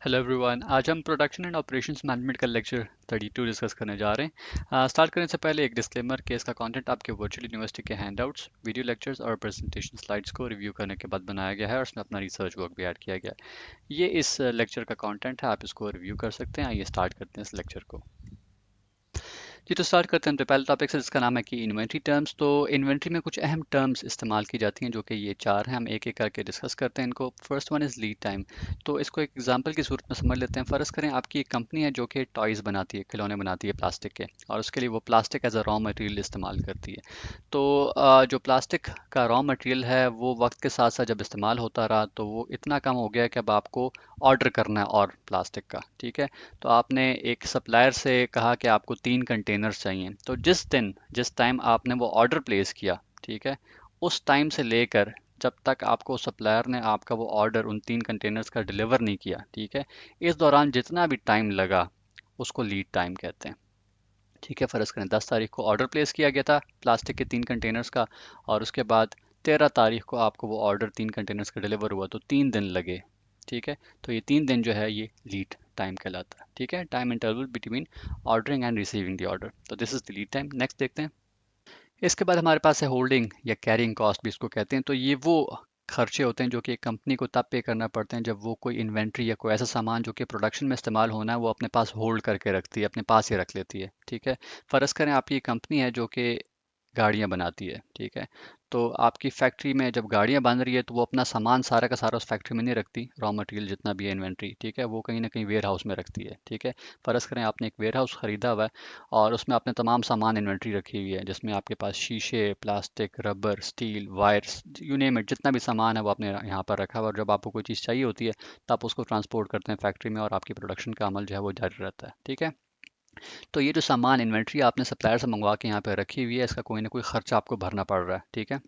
Hello everyone, आज हम production and operations management का लेक्चर 32 डिस्कस करने जा रहे हैं। स्टार्ट करने से पहले एक डिस्क्लेमर कि इसका कंटेंट आपके वर्चुअल यूनिवर्सिटी के हैंडआउट्स, वीडियो लेक्चर्स और प्रेजेंटेशन स्लाइड्स को रिव्यू करने के बाद बनाया गया है और इसमें अपना रिसर्च वर्क भी ऐड किया गया है। ये इस लेक्चर का कंटेंट है, आप इसको रिव्यू कर सकते हैं। आइए स्टार्ट करते हैं इस लेक्चर को। जी, तो स्टार्ट करते हैं। तो पहले टॉपिक से जिसका नाम है कि इन्वेंट्री टर्म्स। तो इन्वेंट्री में कुछ अहम टर्म्स इस्तेमाल की जाती हैं जो कि ये चार हैं। हम एक एक करके डिस्कस करते हैं इनको। First one is lead time. तो इसको एक एग्जांपल की सूरत में समझ लेते हैं। फ़र्ज़ करें आपकी एक कंपनी है जो कि टॉयज़ बनाती है, खिलौने बनाती है प्लास्टिक के, और उसके लिए वो plastic as a raw material इस्तेमाल करती है। तो जो प्लास्टिक का रॉ मटेरियल है वो वक्त के साथ साथ जब इस्तेमाल होता रहा तो वो इतना कम हो गया कि अब आपको ऑर्डर करना है और प्लास्टिक का, ठीक है। तो आपने एक सप्लायर से कहा कि आपको 3 कंटेनर्स चाहिए। तो जिस टाइम आपने वो ऑर्डर प्लेस किया, ठीक है, उस टाइम से लेकर जब तक आपको सप्लायर ने आपका वो ऑर्डर उन 3 कंटेनर्स का डिलीवर नहीं किया, ठीक है, इस दौरान जितना भी टाइम लगा उसको लीड टाइम कहते हैं। ठीक है, फ़र्ज़ करें 10 तारीख को ऑर्डर प्लेस किया गया था प्लास्टिक के 3 कंटेनर्स का, और उसके बाद 13 तारीख को आपको वो ऑर्डर 3 कंटेनर्स का डिलीवर हुआ, तो 3 दिन लगे। ठीक है, तो ये 3 दिन जो है ये लीड टाइम कहलाता है। ठीक है, time interval between ordering and receiving the order. तो this is the lead time. Next देखते हैं। इसके बाद हमारे पास है होल्डिंग या कैरिंग कॉस्ट भी इसको कहते हैं। तो ये वो खर्चे होते हैं जो कि एक कंपनी को तब पे करना पड़ते हैं जब वो कोई इन्वेंट्री या कोई ऐसा सामान जो कि प्रोडक्शन में इस्तेमाल होना है वो अपने पास होल्ड करके रखती है, अपने पास ही रख लेती है। ठीक है, फ़र्ज़ करें आपकी कंपनी है जो कि गाड़ियाँ बनाती है, ठीक है। तो आपकी फैक्ट्री में जब गाड़ियाँ बन रही है तो वो अपना सामान सारा का सारा उस फैक्ट्री में नहीं रखती, रॉ मटेरियल जितना भी है इन्वेंट्री, ठीक है, वो कहीं ना कहीं वेयर हाउस में रखती है। ठीक है, फ़र्ज़ करें आपने एक वेयर हाउस ख़रीदा हुआ है और उसमें आपने तमाम सामान इन्वेंट्री रखी हुई है, जिसमें आपके पास शीशे, plastic, rubber, steel, wires, you name it, जितना भी सामान है वो आपने यहाँ पर रखा हुआ है। और जब आपको कोई चीज़ चाहिए होती है तो आप उसको ट्रांसपोर्ट करते हैं फैक्ट्री में और आपकी प्रोडक्शन का अमल जो है वो जारी रहता है। ठीक है, तो ये जो सामान इन्वेंट्री आपने सप्लायर से मंगवा के यहाँ पे रखी हुई है, इसका कोई ना कोई खर्चा आपको भरना पड़ रहा है। ठीक है,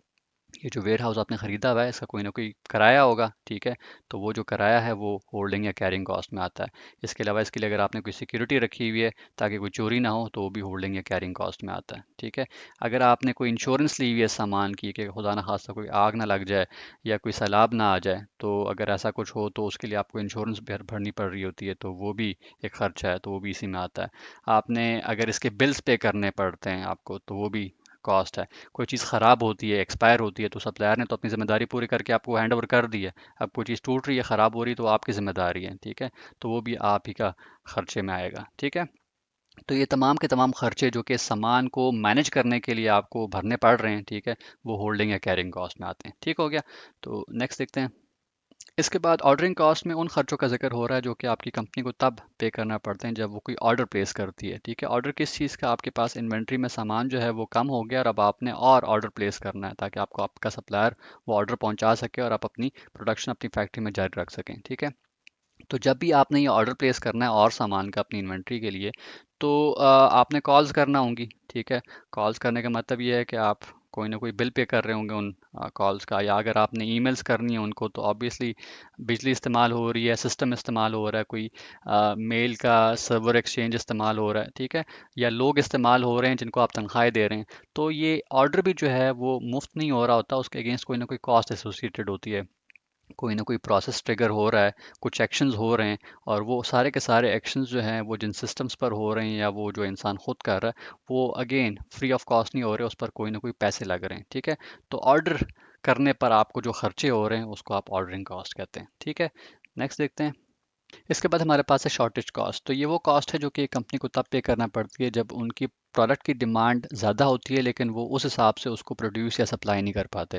ये जो वेयर हाउस आपने ख़रीदा हुआ है इसका कोई ना कोई किराया होगा। ठीक है, तो वो जो किराया है वो होल्डिंग या कैरिंग कॉस्ट में आता है। इसके अलावा इसके लिए अगर आपने कोई सिक्योरिटी रखी हुई है ताकि कोई चोरी ना हो तो वो भी होल्डिंग या कैरिंग कॉस्ट में आता है। ठीक है, अगर आपने कोई इंश्योरेंस ली हुई है सामान की कि खुदा ना खास्ता कोई आग ना लग जाए या कोई सैलाब ना आ जाए, तो अगर ऐसा कुछ हो तो उसके लिए आपको इंश्योरेंस भरनी पड़ रही होती है, तो वो भी एक खर्चा है, तो वो भी इसी में आता है। आपने अगर इसके बिल्स पे करने पड़ते हैं आपको तो वो भी कॉस्ट है। कोई चीज़ ख़राब होती है, एक्सपायर होती है, तो सप्लायर ने तो अपनी ज़िम्मेदारी पूरी करके आपको हैंड ओवर कर दी है। अब कोई चीज़ टूट रही है, ख़राब हो रही है, तो आपकी ज़िम्मेदारी है। ठीक है, तो वो भी आप ही का खर्चे में आएगा। ठीक है, तो ये तमाम के तमाम खर्चे जो कि सामान को मैनेज करने के लिए आपको भरने पड़ रहे हैं, ठीक है, वो होल्डिंग या कैरिंग कॉस्ट में आते हैं। ठीक हो गया। तो नेक्स्ट देखते हैं। इसके बाद ऑर्डरिंग कॉस्ट में उन खर्चों का जिक्र हो रहा है जो कि आपकी कंपनी को तब पे करना पड़ते हैं जब वो कोई ऑर्डर प्लेस करती है। ठीक है, ऑर्डर किस चीज़ का? आपके पास इन्वेंट्री में सामान जो है वो कम हो गया और अब आपने और ऑर्डर प्लेस करना है ताकि आपको आपका सप्लायर वो ऑर्डर पहुंचा सके और आप अपनी प्रोडक्शन अपनी फैक्ट्री में जारी रख सकें। ठीक है, तो जब भी आपने ये ऑर्डर प्लेस करना है और सामान का अपनी इन्वेंट्री के लिए, तो आपने कॉल्स करना होंगी। ठीक है, कॉल्स करने का मतलब ये है कि आप कोई ना कोई बिल पे कर रहे होंगे उन कॉल्स का, या अगर आपने ईमेल्स करनी है उनको तो ऑब्वियसली बिजली इस्तेमाल हो रही है, सिस्टम इस्तेमाल हो रहा है, कोई मेल का सर्वर एक्सचेंज इस्तेमाल हो रहा है। ठीक है, या लोग इस्तेमाल हो रहे हैं जिनको आप तनख्वाहें दे रहे हैं। तो ये ऑर्डर भी जो है वो मुफ्त नहीं हो रहा होता, उसके अगेंस्ट कोई ना कोई कॉस्ट एसोसिएटेड होती है, कोई ना कोई प्रोसेस ट्रिगर हो रहा है, कुछ एक्शंस हो रहे हैं, और वो सारे के सारे एक्शंस जो हैं वो जिन सिस्टम्स पर हो रहे हैं या वो जो इंसान खुद कर रहा है वो अगेन फ्री ऑफ कॉस्ट नहीं हो रहे, उस पर कोई ना कोई पैसे लग रहे हैं। ठीक है, तो ऑर्डर करने पर आपको जो खर्चे हो रहे हैं उसको आप ऑर्डरिंग कॉस्ट कहते हैं। ठीक है, नेक्स्ट देखते हैं। इसके बाद हमारे पास है शॉर्टेज कॉस्ट। तो ये वो कॉस्ट है जो कि कंपनी को तब पे करना पड़ती है जब उनकी प्रोडक्ट की डिमांड ज़्यादा होती है लेकिन वो उस हिसाब से उसको प्रोड्यूस या सप्लाई नहीं कर पाते।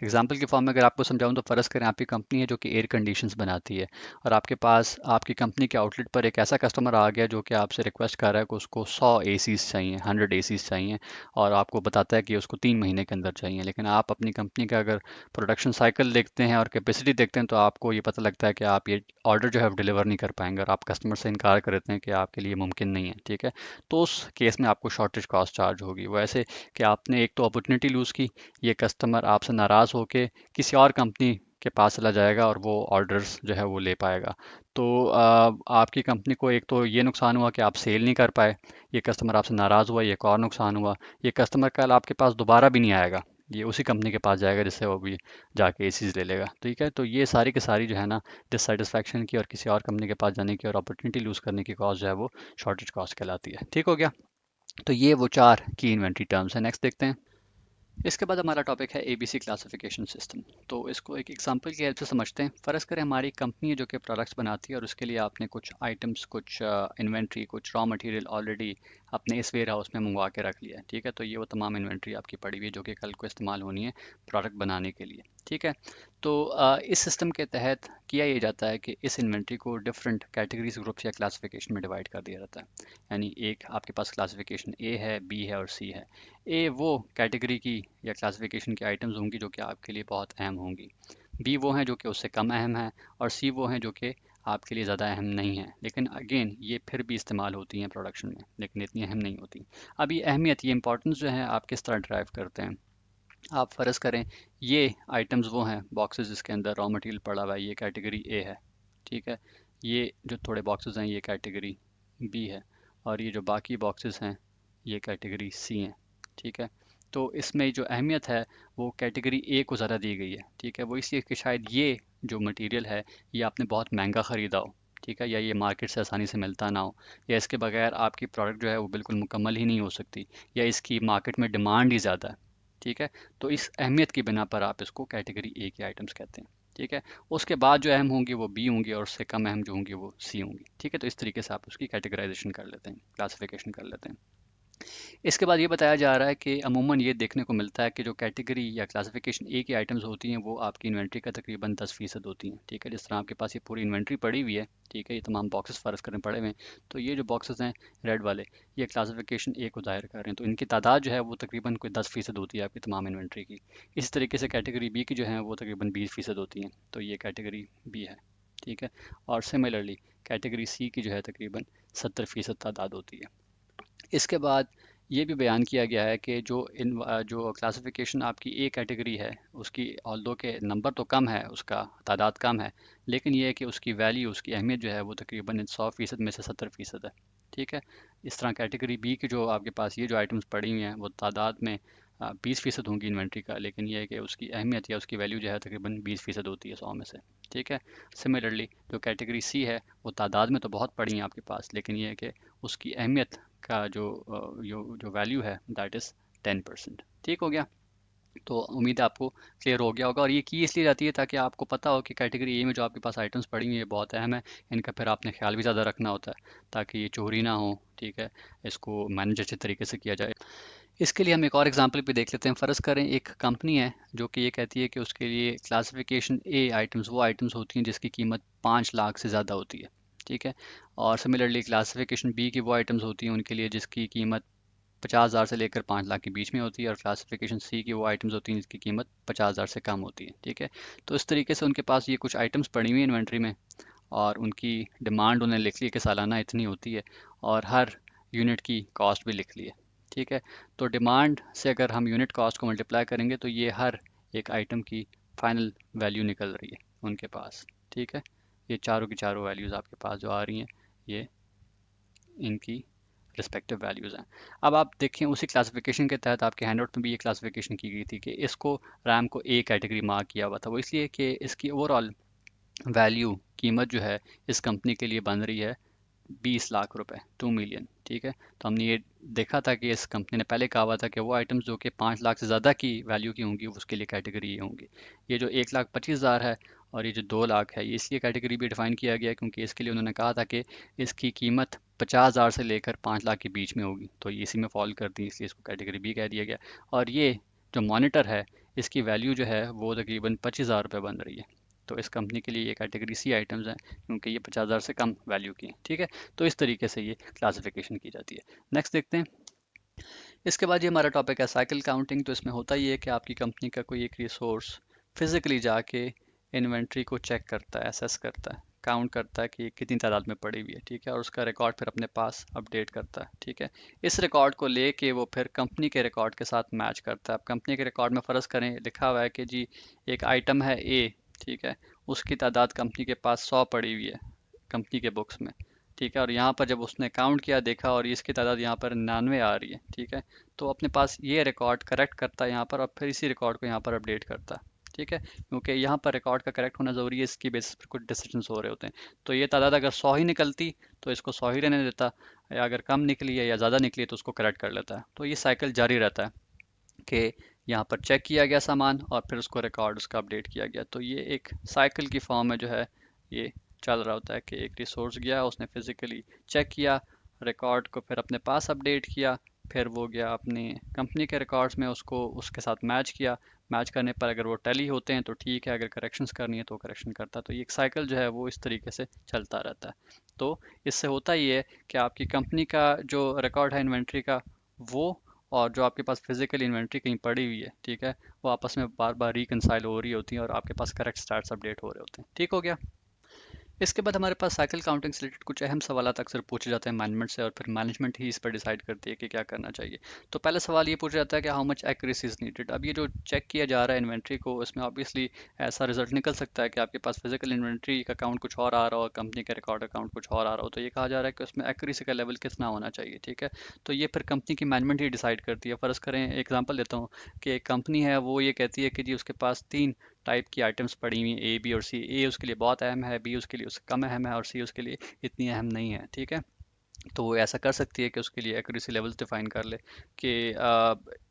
एग्जांपल के फॉर्म में अगर आपको समझाऊं तो फ़र्ज़ करें आपकी कंपनी है जो कि एयर कंडीशंस बनाती है, और आपके पास आपकी कंपनी के आउटलेट पर एक ऐसा कस्टमर आ गया जो कि आपसे रिक्वेस्ट कर रहा है कि उसको 100 एसीज़ चाहिए, 100 एसीज़ चाहिए, और आपको बताता है कि उसको 3 महीने के अंदर चाहिए। लेकिन आप अपनी कंपनी का अगर प्रोडक्शन साइकिल देखते हैं और कैपेसिटी देखते हैं तो आपको ये पता लगता है कि आप ये ऑर्डर जो है डिलीवर नहीं कर पाएंगे और आप कस्टमर से इनकार कर देते हैं कि आपके लिए मुमकिन नहीं है। ठीक है, तो उस केस में आपको शॉर्टेज कॉस्ट चार्ज होगी। वो ऐसे कि आपने एक तो अपॉर्चुनिटी लूज़ की, ये कस्टमर आपसे नाराज़ होके किसी और कंपनी के पास चला जाएगा और वो ऑर्डर्स जो है वो ले पाएगा। तो आपकी कंपनी को एक तो ये नुकसान हुआ कि आप सेल नहीं कर पाए, ये कस्टमर आपसे नाराज़ हुआ, ये एक और नुकसान हुआ, ये कस्टमर कल आपके पास दोबारा भी नहीं आएगा। ये उसी कंपनी के पास जाएगा जिससे वो भी जाके एसीज ले लेगा। ठीक है, तो ये सारी की सारी जो है ना डिससेटिस्फैक्शन की और किसी और कंपनी के पास जाने की और अपॉर्चुनिटी लूज़ करने की कॉस्ट जो है वो शॉर्टेज कॉस्ट कहलाती है। ठीक हो गया। तो ये वो 4 की इन्वेंट्री टर्म्स हैं। नेक्स्ट देखते हैं। इसके बाद हमारा टॉपिक है एबीसी क्लासिफिकेशन सिस्टम। तो इसको एक एग्जांपल की हेल्प से समझते हैं। फ़र्ज़ करें हमारी कंपनी है जो कि प्रोडक्ट्स बनाती है और उसके लिए आपने कुछ आइटम्स, कुछ इन्वेंट्री, कुछ रॉ मटेरियल ऑलरेडी अपने इस वेयर हाउस में मंगवा के रख लिया है। ठीक है, तो ये वो तमाम इन्वेंट्री आपकी पड़ी हुई है जो कि कल को इस्तेमाल होनी है प्रोडक्ट बनाने के लिए। ठीक है, तो इस सिस्टम के तहत किया ये जाता है कि इस इन्वेंट्री को डिफरेंट कैटेगरीज, ग्रुप्स या क्लासिफिकेशन में डिवाइड कर दिया जाता है। यानी एक आपके पास क्लासिफिकेशन ए है, बी है और सी है। ए वो कैटेगरी की या क्लासिफिकेशन की आइटम्स होंगी जो कि आपके लिए बहुत अहम होंगी। बी वो हैं जो कि उससे कम अहम है। और सी वो हैं जो कि आपके लिए ज़्यादा अहम नहीं है, लेकिन अगेन ये फिर भी इस्तेमाल होती हैं प्रोडक्शन में, लेकिन इतनी अहम नहीं होती। अब ये अहमियत, ये इंपॉर्टेंस जो है आप किस तरह ड्राइव करते हैं। आप फ़र्ज़ करें ये आइटम्स वो हैं, बॉक्सेस जिसके अंदर रॉ मटेरियल पड़ा हुआ है, ये कैटेगरी ए है। ठीक है, ये जो थोड़े बॉक्सेस हैं ये कैटेगरी बी है। और ये जो बाकी बॉक्सेस हैं ये कैटेगरी सी हैं। ठीक है, तो इसमें जो अहमियत है वो कैटेगरी ए को ज़्यादा दी गई है। ठीक है, वो इसलिए कि शायद ये जो मटेरियल है ये आपने बहुत महंगा ख़रीदा हो। ठीक है, या ये मार्केट से आसानी से मिलता ना हो, या इसके बगैर आपकी प्रोडक्ट जो है वो बिल्कुल मुकम्मल ही नहीं हो सकती, या इसकी मार्केट में डिमांड ही ज़्यादा है। ठीक है, तो इस अहमियत की बिना पर आप इसको कैटेगरी ए की आइटम्स कहते हैं। ठीक है, उसके बाद जो अहम होंगी वो बी होंगी और उससे कम अहम जो होंगी वो सी होंगी। ठीक है, तो इस तरीके से आप उसकी कैटेगराइजेशन कर लेते हैं, क्लासिफिकेशन कर लेते हैं। इसके बाद ये बताया जा रहा है कि अमूमन ये देखने को मिलता है कि जो कैटेगरी या क्लासिफिकेशन ए की आइटम्स होती हैं वो आपकी इन्वेंट्री का तकरीबन 10% होती हैं। ठीक है, जिस तरह आपके पास ये पूरी इन्वेंट्री पड़ी हुई है। ठीक है, ये तमाम बॉक्सेस फ़र्ज करें पड़े हुए हैं, तो ये जो बॉक्सेस हैं रेड वाले, ये क्लासिफिकेशन ए को ज़ाहिर कर रहे हैं, तो इनकी तादाद जो है वो तकरीबन कोई 10% होती है आपकी तमाम इन्वेंट्री की। इसी तरीके से कैटेगरी बी की जो है वो तकरीबन 20% होती हैं, तो ये कैटेगरी बी है। ठीक है, और सिमिलरली कैटेगरी सी की जो है तकरीबन 70% तादाद होती है। इसके बाद ये भी बयान किया गया है कि जो क्लासिफिकेशन आपकी ए कैटेगरी है उसकी ऑल्दो के नंबर तो कम है, उसका तादाद कम है, लेकिन ये है कि उसकी वैल्यू, उसकी अहमियत जो है वो तकरीबन 100% में से 70% है। ठीक है, इस तरह कैटेगरी बी की जो आपके पास ये जो आइटम्स पड़ी हुई हैं वो तादाद में 20% होंगी इन्वेंट्री का, लेकिन यह है कि उसकी अहमियत या उसकी वैल्यू जो है तकरीबन 20% होती है 100 में से। ठीक है, सिमिलरली जो कैटेगरी सी है वो तादाद में तो बहुत पड़ी हैं आपके पास, लेकिन यह है कि उसकी अहमियत का जो वैल्यू है दैट इज़ 10%। ठीक हो गया। तो उम्मीद है आपको क्लियर हो गया होगा, और ये की इसलिए जाती है ताकि आपको पता हो कि कैटेगरी ए में जो आपके पास आइटम्स पड़ी हुई है बहुत अहम है। इनका फिर आपने ख्याल भी ज़्यादा रखना होता है ताकि ये चोरी ना हो। ठीक है, इसको मैनेज अच्छे तरीके से किया जाए। इसके लिए हम एक और एग्जांपल भी देख लेते हैं। फ़र्ज़ करें एक कंपनी है जो कि ये कहती है कि उसके लिए क्लासिफिकेशन ए आइटम्स वो आइटम्स होती हैं जिसकी कीमत 5 लाख से ज़्यादा होती है। ठीक है, और सिमिलरली क्लासिफिकेशन बी की वो आइटम्स होती हैं उनके लिए जिसकी कीमत 50,000 से लेकर 5 लाख के बीच में होती है, और क्लासिफिकेशन सी की वो आइटम्स होती हैं जिसकी कीमत 50,000 से कम होती है। ठीक है, तो इस तरीके से उनके पास ये कुछ आइटम्स पड़ी हुई हैं इन्वेंट्री में, और उनकी डिमांड उन्हें लिख ली है कि सालाना इतनी होती है, और हर यूनिट की कॉस्ट भी लिख ली है। ठीक है, तो डिमांड से अगर हम यूनिट कॉस्ट को मल्टीप्लाई करेंगे तो ये हर एक आइटम की फाइनल वैल्यू निकल रही है उनके पास। ठीक है, ये चारों की चारों वैल्यूज़ आपके पास जो आ रही हैं ये इनकी रिस्पेक्टिव वैल्यूज़ हैं। अब आप देखें उसी क्लासिफिकेशन के तहत आपके हैंडआउट में भी ये क्लासिफिकेशन की गई थी कि इसको रैम को ए कैटेगरी मार्क किया हुआ था। वो इसलिए कि इसकी ओवरऑल वैल्यू, कीमत जो है इस कंपनी के लिए बन रही है 20 लाख रुपए, 2 मिलियन। ठीक है, तो हमने ये देखा था कि इस कंपनी ने पहले कहा हुआ था कि वो आइटम्स जो कि 5 लाख से ज़्यादा की वैल्यू की होंगी उसके लिए कैटेगरी ये होंगी। ये जो 1,25,000 है और ये जो 2 लाख है, ये इसलिए कैटेगरी भी डिफाइन किया गया क्योंकि इसके लिए उन्होंने कहा था कि इसकी कीमत 50,000 से लेकर 5 लाख के बीच में होगी, तो ये इसी में फॉल करती है, इसलिए इसको कैटेगरी बी कह दिया गया। और ये जो मॉनिटर है इसकी वैल्यू जो है वो तकरीबन 25,000 रुपये बन रही है, तो इस कंपनी के लिए ये कैटेगरी सी आइटम्स हैं क्योंकि ये 50,000 से कम वैल्यू की हैं। ठीक है, तो इस तरीके से ये क्लासिफिकेशन की जाती है। नेक्स्ट देखते हैं। इसके बाद ये हमारा टॉपिक है साइकिल काउंटिंग। तो इसमें होता ये है कि आपकी कंपनी का कोई एक रिसोर्स फिजिकली जाके इन्वेंट्री को चेक करता है, असेस करता है, काउंट करता है कि ये कितनी तादाद में पड़ी हुई है। ठीक है, और उसका रिकॉर्ड फिर अपने पास अपडेट करता है। ठीक है, इस रिकॉर्ड को लेके वो फिर कंपनी के रिकॉर्ड के साथ मैच करता है। अब कंपनी के रिकॉर्ड में फ़र्ज़ करें लिखा हुआ है कि जी एक आइटम है ए। ठीक है, उसकी तादाद कंपनी के पास 100 पड़ी हुई है कंपनी के बुक्स में। ठीक है, और यहाँ पर जब उसने काउंट किया देखा और इसकी तादाद यहाँ पर 99 आ रही है, ठीक है, तो अपने पास ये रिकॉर्ड करेक्ट करता है यहाँ पर और फिर इसी रिकॉर्ड को यहाँ पर अपडेट करता है। ठीक है, क्योंकि यहाँ पर रिकॉर्ड का करेक्ट होना ज़रूरी है, इसकी बेसिस पर कुछ डिसीजंस हो रहे होते हैं। तो ये तादाद अगर 100 ही निकलती तो इसको 100 ही रहने देता, या अगर कम निकली है या ज़्यादा निकली है तो उसको करेक्ट कर लेता है। तो ये साइकिल जारी रहता है कि यहाँ पर चेक किया गया सामान और फिर उसको रिकॉर्ड उसका अपडेट किया गया। तो ये एक साइकिल की फॉर्म में जो है ये चल रहा होता है कि एक रिसोर्स गया, उसने फिजिकली चेक किया, रिकॉर्ड को फिर अपने पास अपडेट किया, फिर वो गया अपनी कंपनी के रिकॉर्ड्स में, उसको उसके साथ मैच किया। मैच करने पर अगर वो टैली होते हैं तो ठीक है, अगर करेक्शंस करनी है तो करेक्शन करता है। तो ये एक साइकिल जो है वो इस तरीके से चलता रहता है। तो इससे होता ये है कि आपकी कंपनी का जो रिकॉर्ड है इन्वेंट्री का, वो और जो आपके पास फिजिकल इन्वेंट्री कहीं पड़ी हुई है, ठीक है, वो आपस में बार बार रिकंसाइल हो रही होती है और आपके पास करेक्ट स्टार्ट्स अपडेट हो रहे होते हैं। ठीक हो गया। इसके बाद हमारे पास साइकिल काउंटिंग से रिलेटेड कुछ अहम सवाल अक्सर पूछे जाते हैं मैनेजमेंट से, और फिर मैनेजमेंट ही इस पर डिसाइड करती है कि क्या करना चाहिए। तो पहला सवाल ये पूछा जाता है कि how much accuracy is needed. अब ये जो चेक किया जा रहा है इन्वेंट्री को, इसमें ऑब्वियसली ऐसा रिजल्ट निकल सकता है कि आपके पास फिजिकल इन्वेंट्री का काउंट कुछ और आ रहा हो और कंपनी के रिकॉर्ड अकाउंट कुछ और आ रहा हो। तो ये कहा जा रहा है कि उसमें एक्यूरेसी का लेवल कितना होना चाहिए। ठीक है, तो ये फिर कंपनी की मैनेजमेंट ही डिसाइड करती है। फ़र्ज़ करें, एग्जांपल देता हूँ कि एक कंपनी है, वो ये कहती है कि जी उसके पास 3 टाइप की आइटम्स पड़ी हुई हैं, ए बी और सी। ए उसके लिए बहुत अहम है, बी उसके लिए उससे कम अहम है और सी उसके लिए इतनी अहम नहीं है। ठीक है, तो वो ऐसा कर सकती है कि उसके लिए एक्यूरेसी लेवल्स डिफाइन कर ले कि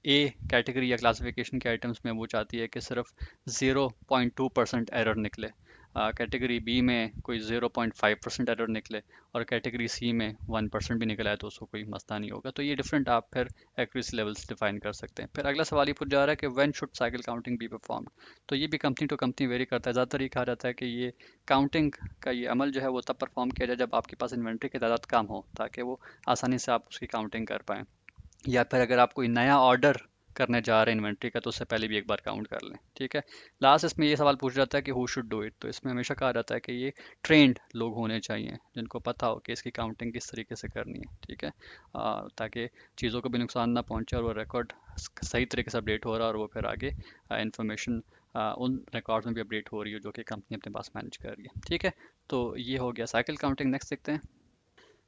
ए कैटेगरी या क्लासिफिकेशन के आइटम्स में वो चाहती है कि सिर्फ 0.2% एरर निकले, कैटेगरी बी में कोई 0.5% एरर निकले, और कैटेगरी सी में 1% भी निकला है तो उसको कोई मसला नहीं होगा। तो ये डिफरेंट आप फिर एक्यूरेसी लेवल्स डिफाइन कर सकते हैं। फिर अगला सवाल ये पूछा जा रहा है कि when should cycle counting be perform. तो ये भी कंपनी टू कंपनी वेरी करता है। ज़्यादातर ये कहा जाता है कि ये काउंटिंग का ये अमल जो है वो तब परफॉर्म किया जाए जब आपके पास इन्वेंट्री की तादाद कम हो, ताकि वो आसानी से आप उसकी काउंटिंग कर पाएँ। या फिर अगर आप कोई नया ऑर्डर करने जा रहे हैं इन्वेंट्री का, तो उससे पहले भी एक बार काउंट कर लें। ठीक है, लास्ट इसमें ये सवाल पूछा जाता है कि हु शुड डू इट। तो इसमें हमेशा कहा जाता है कि ये ट्रेंड लोग होने चाहिए जिनको पता हो कि इसकी काउंटिंग किस तरीके से करनी है। ठीक है, ताकि चीज़ों को भी नुकसान ना पहुंचे और वो रिकॉर्ड सही तरीके से अपडेट हो रहा है और वो फिर आगे इंफॉर्मेशन उन रिकॉर्ड्स में भी अपडेट हो रही है जो कि कंपनी अपने पास मैनेज कर रही है। ठीक है, तो ये हो गया साइकिल काउंटिंग। नेक्स्ट देखते हैं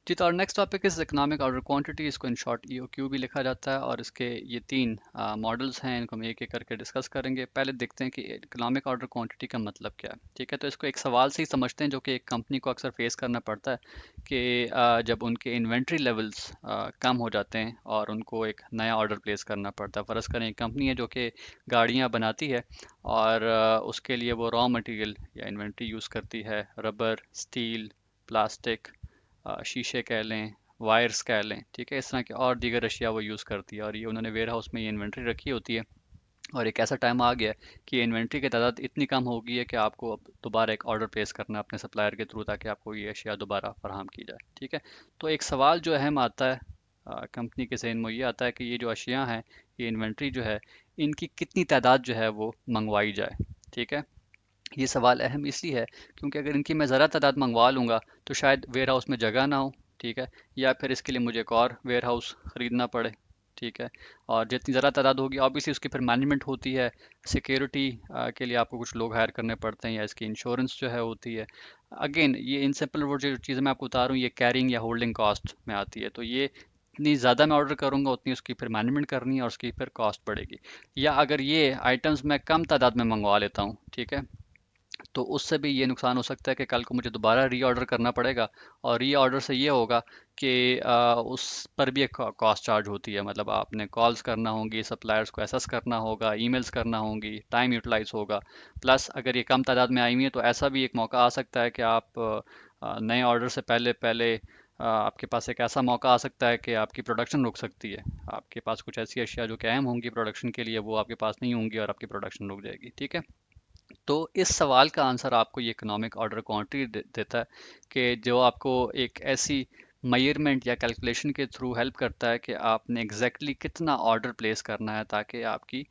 जी। तो और next topic is economic order quantity. इसको इन शॉर्ट ईओक्यू भी लिखा जाता है, और इसके ये 3 मॉडल्स हैं। इनको हम एक एक करके डिस्कस करेंगे। पहले देखते हैं कि इकोनॉमिक ऑर्डर क्वांटिटी का मतलब क्या है। ठीक है, तो इसको एक सवाल से ही समझते हैं जो कि एक कंपनी को अक्सर फेस करना पड़ता है कि जब उनके इन्वेंट्री लेवल्स कम हो जाते हैं और उनको एक नया ऑर्डर प्लेस करना पड़ता है। फ़र्ज़ करें एक कंपनी है जो कि गाड़ियाँ बनाती है और उसके लिए वो रॉ मटेरियल या इन्वेंट्री यूज़ करती है, रबर, स्टील, प्लास्टिक, शीशे कह लें, वायर्स कह लें। ठीक है, इस तरह की और दीगर अशिया वो यूज़ करती है, और ये उन्होंने वेयर हाउस में ये इन्वेंट्री रखी होती है। और एक ऐसा टाइम आ गया है कि इन्वेंट्री की तादाद इतनी कम हो गई है कि आपको अब दोबारा एक ऑर्डर प्लेस करना है अपने सप्लायर के थ्रू, ताकि आपको ये अशिया दोबारा फराहम की जाए। ठीक है, तो एक सवाल जो अहम आता है कंपनी के जहन में, ये आता है कि ये जो अशिया हैं, ये इन्वेंट्री जो है, इनकी कितनी तादाद जो है वो मंगवाई जाए। ठीक है, ये सवाल अहम इसलिए है क्योंकि अगर इनकी मैं ज़रा तादाद मंगवा लूँगा तो शायद वेयर हाउस में जगह ना हो। ठीक है, या फिर इसके लिए मुझे एक और वेयर हाउस ख़रीदना पड़े। ठीक है, और जितनी ज़रा तादाद होगी ऑब्वियसली उसकी फिर मैनेजमेंट होती है, सिक्योरिटी के लिए आपको कुछ लोग हायर करने पड़ते हैं, या इसकी इंश्योरेंस जो है होती है। अगेन ये इन सिंपल वर्ड जो चीज़ें मैं आपको बता रहा हूँ, ये कैरिंग या होल्डिंग कॉस्ट में आती है। तो ये जितनी ज़्यादा मैं ऑर्डर करूँगा उतनी उसकी फिर मैनेजमेंट करनी है और उसकी फिर कॉस्ट बढ़ेगी। या अगर ये आइटम्स मैं कम तादाद में मंगवा लेता हूँ, ठीक है, तो उससे भी ये नुकसान हो सकता है कि कल को मुझे दोबारा रीऑर्डर करना पड़ेगा, और रीऑर्डर से ये होगा कि उस पर भी एक कॉस्ट चार्ज होती है। मतलब आपने कॉल्स करना होंगी, सप्लायर्स को एसेस करना होगा, ईमेल्स करना होंगी, टाइम यूटिलाइज होगा। प्लस अगर ये कम तादाद में आई हुई है तो ऐसा भी एक मौका आ सकता है कि आप नए ऑर्डर से पहले पहले आपके पास एक ऐसा मौका आ सकता है कि आपकी प्रोडक्शन रुक सकती है। आपके पास कुछ ऐसी अशिया जो कि अहम होंगी प्रोडक्शन के लिए, वो आपके पास नहीं होंगी और आपकी प्रोडक्शन रुक जाएगी। ठीक है, तो इस सवाल का आंसर आपको ये इकोनॉमिक ऑर्डर क्वांटिटी देता है कि जो आपको एक ऐसी मेजरमेंट या कैलकुलेशन के थ्रू हेल्प करता है कि आपने एग्जैक्टली कितना ऑर्डर प्लेस करना है, ताकि आपकी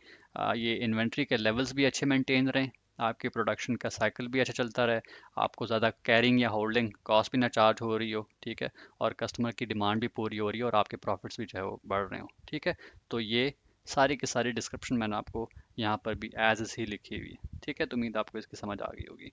ये इन्वेंट्री के लेवल्स भी अच्छे मेंटेन रहें, आपकी प्रोडक्शन का साइकिल भी अच्छा चलता रहे, आपको ज़्यादा कैरिंग या होल्डिंग कॉस्ट भी ना चार्ज हो रही हो। ठीक है, और कस्टमर की डिमांड भी पूरी हो रही है और आपके प्रॉफिट्स भी जो है वो बढ़ रहे हो। ठीक है, तो ये सारी की सारी डिस्क्रिप्शन मैंने आपको यहाँ पर भी एज इज ही लिखी हुई है। ठीक है, तो उम्मीद आपको इसकी समझ आ गई होगी।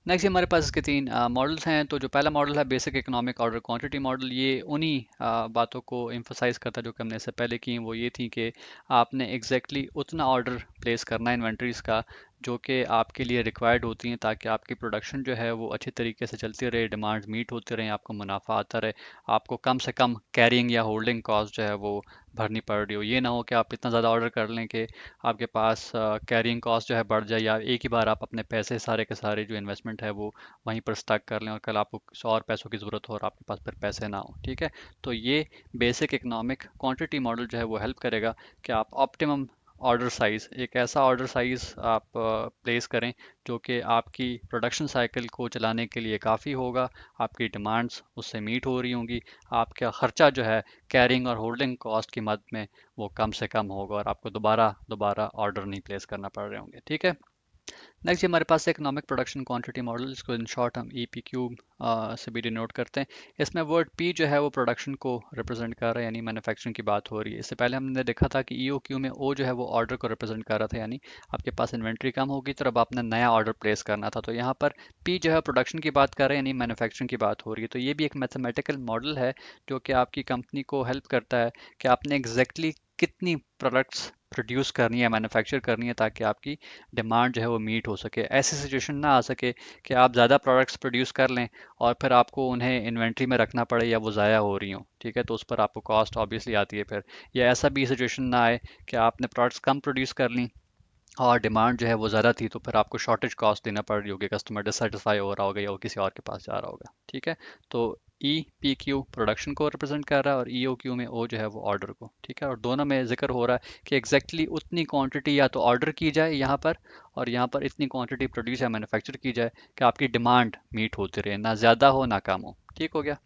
नेक्स्ट हमारे पास इसके तीन मॉडल्स हैं। तो जो पहला मॉडल है basic economic order quantity model, ये उन्हीं बातों को एम्फोसाइज करता है जो कि हमने इससे पहले की। वो ये थी कि आपने एग्जैक्टली उतना ऑर्डर प्लेस करना है इन्वेंट्रीज का जो कि आपके लिए रिक्वायर्ड होती हैं, ताकि आपकी प्रोडक्शन जो है वो अच्छे तरीके से चलती रहे, डिमांड्स मीट होते रहें, आपको मुनाफा आता रहे, आपको कम से कम कैरिंग या होल्डिंग कॉस्ट जो है वो भरनी पड़ रही हो। ये ना हो कि आप इतना ज़्यादा ऑर्डर कर लें कि आपके पास कैरिंग कॉस्ट जो है बढ़ जाए, या एक ही बार आप अपने पैसे सारे के सारे जो इन्वेस्टमेंट है वो वहीं पर स्टक कर लें और कल आपको सौ और पैसों की ज़रूरत हो और आपके पास फिर पैसे ना हो। ठीक है, तो ये बेसिक इकोनॉमिक क्वांटिटी मॉडल जो है वो हेल्प करेगा कि आप ऑप्टिमम ऑर्डर साइज़, एक ऐसा ऑर्डर साइज़ आप प्लेस करें जो कि आपकी प्रोडक्शन साइकिल को चलाने के लिए काफ़ी होगा, आपकी डिमांड्स उससे मीट हो रही होंगी, आपका ख़र्चा जो है कैरिंग और होल्डिंग कॉस्ट की मद में वो कम से कम होगा और आपको दोबारा दोबारा ऑर्डर नहीं प्लेस करना पड़ रहे होंगे। ठीक है, नेक्स्ट हमारे पास इकोनॉमिक प्रोडक्शन क्वांटिटी मॉडल, इसको इन शॉर्ट हम EPQ से भी डिनोट करते हैं। इसमें वर्ड P जो है वो प्रोडक्शन को रिप्रेजेंट कर रहा है, यानी मैन्युफैक्चरिंग की बात हो रही है। इससे पहले हमने देखा था कि EOQ में O जो है वो ऑर्डर को रिप्रेजेंट कर रहा था, यानी आपके पास इन्वेंट्री कम होगी तो अब आपने नया ऑर्डर प्लेस करना था। तो यहाँ पर P जो है प्रोडक्शन की बात कर रहे हैं, यानी मैन्युफैक्चरिंग की बात हो रही है। तो ये भी एक मैथमेटिकल मॉडल है जो कि आपकी कंपनी को हेल्प करता है कि आपने एग्जैक्टली कितनी प्रोडक्ट्स प्रोड्यूस करनी है, मैन्युफैक्चर करनी है, ताकि आपकी डिमांड जो है वो मीट हो सके। ऐसी सिचुएशन ना आ सके कि आप ज़्यादा प्रोडक्ट्स प्रोड्यूस कर लें और फिर आपको उन्हें इन्वेंट्री में रखना पड़े या वो ज़ाया हो रही हों। ठीक है, तो उस पर आपको कॉस्ट ऑब्वियसली आती है फिर। या ऐसा भी सिचुएशन ना आए कि आपने प्रोडक्ट्स कम प्रोड्यूस कर ली और डिमांड जो है वो ज़्यादा थी, तो फिर आपको शॉर्टेज कॉस्ट देना पड़ रही होगी, कस्टमर डिससेटिस्फाई हो रहा होगा या वो किसी और के पास जा रहा होगा। ठीक है, तो EPQ प्रोडक्शन को रिप्रेजेंट कर रहा है और EOQ में O जो है वो ऑर्डर को। ठीक है, और दोनों में जिक्र हो रहा है कि एग्जैक्टली उतनी क्वांटिटी या तो ऑर्डर की जाए यहाँ पर, और यहाँ पर इतनी क्वांटिटी प्रोड्यूस या मैन्युफैक्चर की जाए कि आपकी डिमांड मीट होती रहे, ना ज़्यादा हो ना कम हो। ठीक हो गया।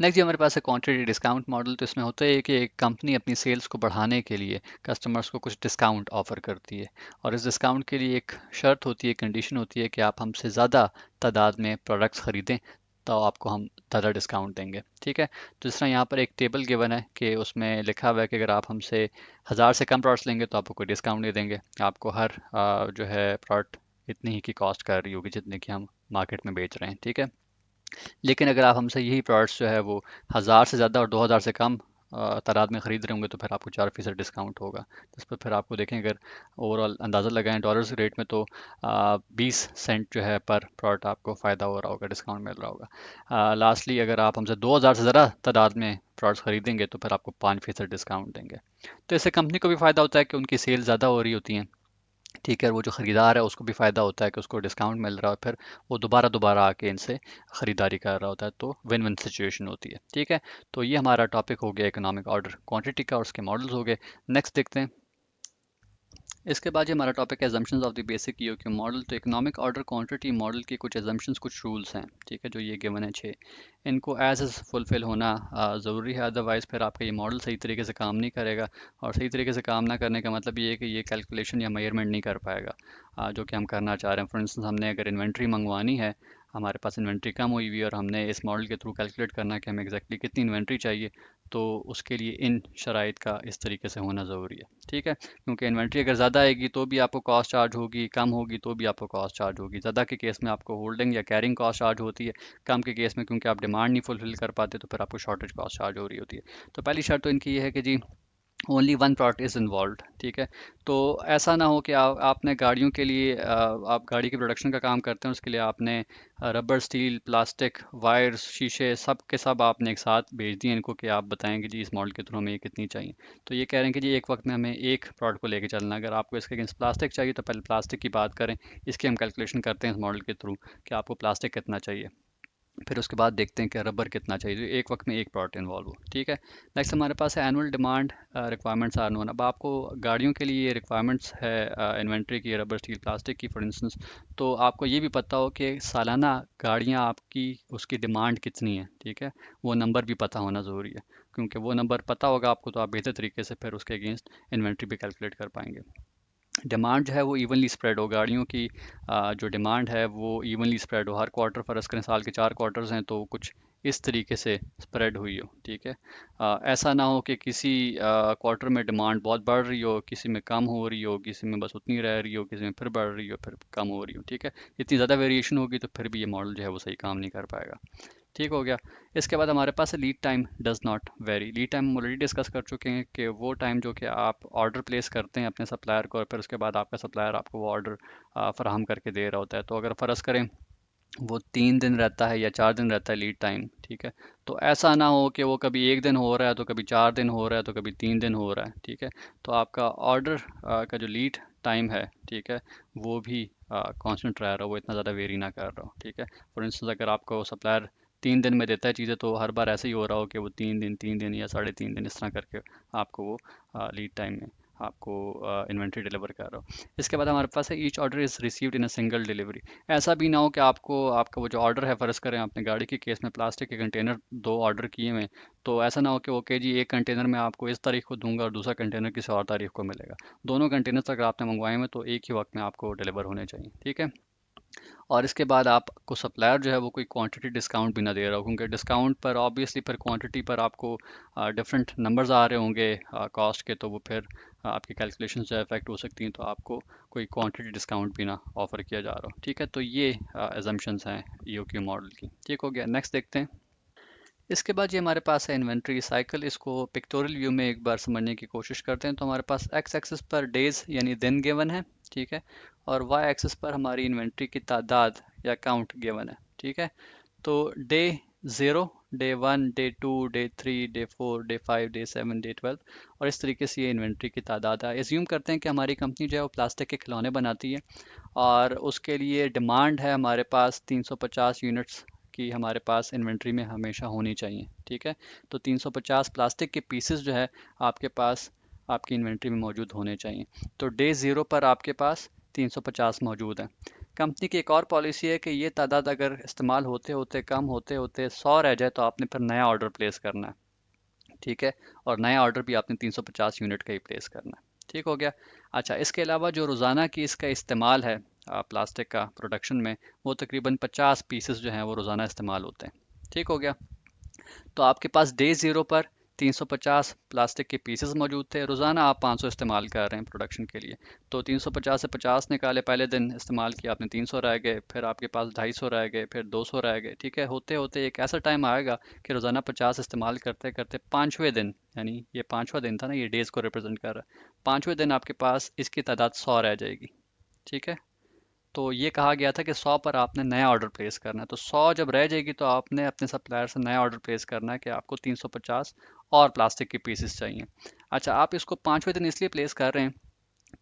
नेक्स्ट जी हमारे पास है क्वांटिटी डिस्काउंट मॉडल। तो इसमें होता है कि एक कंपनी अपनी सेल्स को बढ़ाने के लिए कस्टमर्स को कुछ डिस्काउंट ऑफर करती है, और इस डिस्काउंट के लिए एक शर्त होती है, कंडीशन होती है कि आप हमसे ज़्यादा तादाद में प्रोडक्ट्स ख़रीदें तो आपको हम ज़्यादा डिस्काउंट देंगे। ठीक है, तो जिस तरह यहाँ पर एक टेबल गिवन है कि उसमें लिखा हुआ है कि अगर आप हमसे 1000 से कम प्रोडक्ट्स लेंगे तो आपको कोई डिस्काउंट नहीं देंगे, आपको हर जो है प्रोडक्ट इतनी ही की कॉस्ट कर रही होगी जितने की हम मार्केट में बेच रहे हैं। ठीक है, लेकिन अगर आप हमसे यही प्रोडक्ट्स जो है वो 1000 से ज़्यादा और 2000 से कम तादाद में ख़रीद रहे होंगे तो फिर आपको 4% डिस्काउंट होगा। जिस पर फिर आपको देखें, अगर ओवरऑल अंदाज़ा लगाएं डॉलर्स रेट में, तो 20 सेंट जो है पर प्रोडक्ट आपको फ़ायदा हो रहा होगा, डिस्काउंट मिल रहा होगा। लास्टली अगर आप हमसे 2000 से ज़्यादा तादाद में प्रोडक्ट्स ख़रीदेंगे तो फिर आपको 5% डिस्काउंट देंगे। तो इससे कंपनी को भी फ़ायदा होता है कि उनकी सेल ज़्यादा हो रही होती हैं। ठीक है, और वो जो ख़रीदार है उसको भी फ़ायदा होता है कि उसको डिस्काउंट मिल रहा है, फिर वो दोबारा दोबारा आके इनसे ख़रीदारी कर रहा होता है, तो विन विन सिचुएशन होती है। ठीक है, तो ये हमारा टॉपिक हो गया इकोनॉमिक ऑर्डर क्वांटिटी का और उसके मॉडल्स हो गए। नेक्स्ट देखते हैं। इसके बाद ये हमारा टॉपिक है assumptions of the basic EOQ model. तो इकोनॉमिक ऑर्डर क्वांटिटी मॉडल के कुछ एजम्पशंस, कुछ रूल्स हैं। ठीक है, जो ये गिवन है 6, इनको एज एज फुलफिल होना ज़रूरी है, अदरवाइज़ फिर आपका ये मॉडल सही तरीके से काम नहीं करेगा। और सही तरीके से काम ना करने का मतलब ये है कि ये कैलकुलेशन या मेजरमेंट नहीं कर पाएगा जो कि हम करना चाह रहे हैं। फॉर इंस्टेंस, हमने अगर इन्वेंट्री मंगवानी है, हमारे पास इन्वेंट्री कम हुई हुई है और हमने इस मॉडल के थ्रू कैलकुलेट करना है कि हमें एग्जैक्टली कितनी इन्वेंट्री चाहिए, तो उसके लिए इन शराइत का इस तरीके से होना ज़रूरी है। ठीक है, क्योंकि इन्वेंट्री अगर ज़्यादा आएगी तो भी आपको कॉस्ट चार्ज होगी, कम होगी तो भी आपको कॉस्ट चार्ज होगी। ज़्यादा के केस में आपको होल्डिंग या कैरिंग कॉस्ट चार्ज होती है, कम के केस में क्योंकि आप डिमांड नहीं फुलफिल कर पाते तो फिर आपको शॉर्टेज कॉस्ट चार्ज हो रही होती है। तो पहली शर्त तो इनकी ये है कि जी only one product is involve. ठीक है, तो ऐसा ना हो कि आपने गाड़ियों के लिए आप गाड़ी की प्रोडक्शन का काम करते हैं, उसके लिए आपने रबर, स्टील, प्लास्टिक, वायर्स, शीशे सब के सब आपने एक साथ भेज दिए इनको कि आप बताएंगे जी इस मॉडल के थ्रू हमें ये कितनी चाहिए। तो ये कह रहे हैं कि जी एक वक्त में हमें एक प्रोडक्ट को लेके चलना है। अगर आपको इसके अगेंस्ट प्लास्टिक चाहिए तो पहले प्लास्टिक की बात करें, इसकी हम कैलकुलेशन करते हैं इस मॉडल के थ्रू कि आपको प्लास्टिक कितना चाहिए, फिर उसके बाद देखते हैं कि रबर कितना चाहिए, तो एक वक्त में एक प्रोडक्ट इन्वॉल्व हो। ठीक है, नेक्स्ट हमारे पास है annual demand requirements are known. अब आपको गाड़ियों के लिए रिक्वायरमेंट्स है इन्वेंट्री की, रबर, स्टील, प्लास्टिक की फॉर इंस्टेंस, तो आपको ये भी पता हो कि सालाना गाड़ियाँ आपकी उसकी डिमांड कितनी है। ठीक है, वो नंबर भी पता होना ज़रूरी है, क्योंकि वो नंबर पता होगा आपको तो आप बेहतर तरीके से फिर उसके अगेंस्ट इन्वेंट्री भी कैलकुलेट कर पाएंगे। डिमांड जो है वो इवनली स्प्रेड हो, गाड़ियों की जो डिमांड है वो इवनली स्प्रेड हो, हर क्वार्टर फर्ज करें साल के 4 क्वार्टर्स हैं तो कुछ इस तरीके से स्प्रेड हुई हो, ठीक है। ऐसा ना हो कि किसी क्वार्टर में डिमांड बहुत बढ़ रही हो, किसी में कम हो रही हो, किसी में बस उतनी रह रही हो, किसी में फिर बढ़ रही हो फिर कम हो रही हो, ठीक है। इतनी ज़्यादा वेरिएशन होगी तो फिर भी ये मॉडल जो है वो सही काम नहीं कर पाएगा। ठीक हो गया। इसके बाद हमारे पास है lead time does not very. Lead time हम ऑलरेडी डिस्कस कर चुके हैं कि वो टाइम जो कि आप ऑर्डर प्लेस करते हैं अपने सप्लायर को और फिर उसके बाद आपका सप्लायर आपको वो ऑर्डर फराहम करके दे रहा होता है। तो अगर फ़र्ज़ करें वो 3 दिन रहता है या 4 दिन रहता है लीड टाइम, ठीक है। तो ऐसा ना हो कि वो कभी 1 दिन हो रहा है तो कभी 4 दिन हो रहा है तो कभी 3 दिन हो रहा है, ठीक है। तो आपका ऑर्डर का जो लीड टाइम है, ठीक है, वो भी कांस्टेंट रह रहा हो, वो इतना ज़्यादा वेरी ना कर रहा हो, ठीक है। फॉर इंस्टेंस अगर आपको सप्लायर 3 दिन में देता है चीज़ें तो हर बार ऐसे ही हो रहा हो कि वो 3 दिन या 3.5 दिन इस तरह करके आपको वो लीड टाइम में आपको इन्वेंट्री डिलीवर कर रहा हो। इसके बाद हमारे पास है each order is received in a single delivery. ऐसा भी ना हो कि आपको आपका वो जो ऑर्डर है, फ़र्ज़ करें आपने गाड़ी के केस में प्लास्टिक के कंटेनर 2 ऑर्डर किए हुए हैं, तो ऐसा ना हो कि ओके जी एक कंटेनर मैं आपको इस तारीख को दूंगा और दूसरा कंटेनर किसी और तारीख को मिलेगा। दोनों कंटेनर्स अगर आपने मंगवाए हुए हैं तो एक ही वक्त में आपको डिलीवर होने चाहिए, ठीक है। और इसके बाद आपको सप्लायर जो है वो कोई क्वांटिटी डिस्काउंट भी ना दे रहा हो, क्योंकि डिस्काउंट पर ऑब्वियसली फिर क्वांटिटी पर आपको डिफरेंट नंबर्स आ रहे होंगे कॉस्ट के, तो वो फिर आपकी कैलकुलेशन जो है इफेक्ट हो सकती हैं, तो आपको कोई क्वांटिटी डिस्काउंट भी ना ऑफर किया जा रहा हो, ठीक है। तो ये एजम्पशंस हैं ईओक्यू मॉडल की। ठीक हो गया, नेक्स्ट देखते हैं। इसके बाद ये हमारे पास है इन्वेंट्री साइकिल। इसको पिक्टोरियल व्यू में एक बार समझने की कोशिश करते हैं। तो हमारे पास एक्स एक्सिस पर डेज यानी दिन गिवन है, ठीक है, और वाई एक्सिस पर हमारी इन्वेंट्री की तादाद या काउंट गिवन है, ठीक है। तो day 0, day 1, day 2, day 3, day 4, day 5, day 7, day 12 और इस तरीके से ये इन्वेंट्री की तादाद है। एज्यूम करते हैं कि हमारी कंपनी जो है वो प्लास्टिक के खिलौने बनाती है और उसके लिए डिमांड है हमारे पास 350 यूनिट्स की, हमारे पास इन्वेंट्री में हमेशा होनी चाहिए, ठीक है। तो 350 प्लास्टिक के पीसेस जो है आपके पास आपकी इन्वेंट्री में मौजूद होने चाहिए। तो डे 0 पर आपके पास 350 मौजूद है। कंपनी की एक और पॉलिसी है कि ये तादाद अगर इस्तेमाल होते होते कम होते होते 100 रह जाए तो आपने फिर नया ऑर्डर प्लेस करना है, ठीक है। और नया ऑर्डर भी आपने 350 यूनिट का ही प्लेस करना है। ठीक हो गया। अच्छा, इसके अलावा जो रोज़ाना की इसका इस्तेमाल है प्लास्टिक का प्रोडक्शन में, वो तकरीबन 50 पीसेस जो हैं वो रोज़ाना इस्तेमाल होते हैं। ठीक हो गया। तो आपके पास डे ज़ीरो पर 350 प्लास्टिक के पीसेस मौजूद थे, रोज़ाना आप 500 इस्तेमाल कर रहे हैं प्रोडक्शन के लिए। तो 350 से 50 निकाले, पहले दिन इस्तेमाल किया आपने 300 रह गए, फिर आपके पास 250 रह गए, फिर 200 रह गए, ठीक है। होते होते एक ऐसा टाइम आएगा कि रोज़ाना 50 इस्तेमाल करते करते पाँचवें दिन, यानी ये पाँचवा दिन था ना, ये डेज़ को रिप्रेजेंट कर रहा है, पाँचवें दिन आपके पास इसकी तादाद 100 रह जाएगी, ठीक है। तो ये कहा गया था कि 100 पर आपने नया ऑर्डर प्लेस करना है। तो 100 जब रह जाएगी तो आपने अपने सप्लायर से नया ऑर्डर प्लेस करना है कि आपको 350 और प्लास्टिक के पीसेस चाहिए। अच्छा, आप इसको पाँचवें दिन इसलिए प्लेस कर रहे हैं